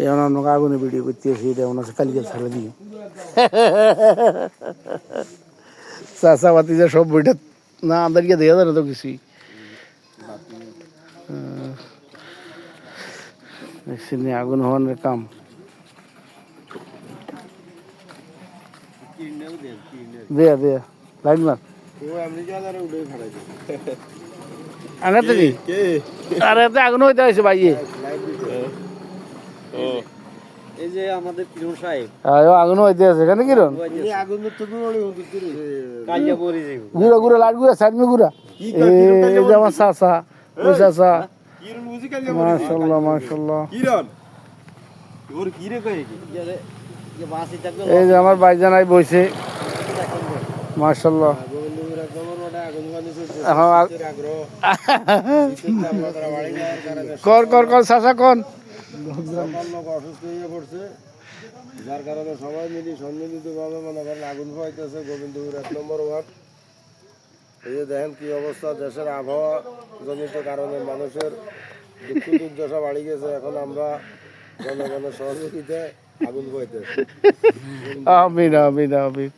এই অন্য আগুনে ভিডিও করতে আসি, এটা মনে হচ্ছে কালকে ছাড়া দিয়ে চাষা বাতি যে সব বইটা না আমাদেরকে দেওয়া যায় না তো কিছুই। আগুন হওয়ার কাম দেয়া দেয়া লাইট মার আনাতে নি আরে এতে আগুন হইতে হয়েছে ভাইয়ে এই যে আমাদের কিরণ সাহেব আগুন হইতে আছে এখানে কিরণ কালিয়া পরে যাইব ঘুরা ঘুরা লাইট ঘুরা সাইড মে ঘুরা এই যে আমার চাচা ওই চাচা মাশাআল্লাহ মাশাআল্লাহ ওর কি রে কই কি যে বাসি থাকবে এই যে আমার ভাইজানাই বইছে মাশাআল্লাহ কর কর কর চাচা কোন অসুস্থ হয়ে পড়ছে, যার কারণে সবাই মিলে সম্মিলিতভাবে মনে করেন আগুন পাইতেছে গোবিন্দপুর 1 নম্বর ওয়ার্ড। এই যে দেখেন কি অবস্থা, দেশের আবহাওয়া জনিত কারণে মানুষের দুঃখ দুর্দশা বাড়ি গেছে। এখন আমরা জনগণের সহযোগিতায় আগুন পাইতেছি। আমিন আমিন আমিন।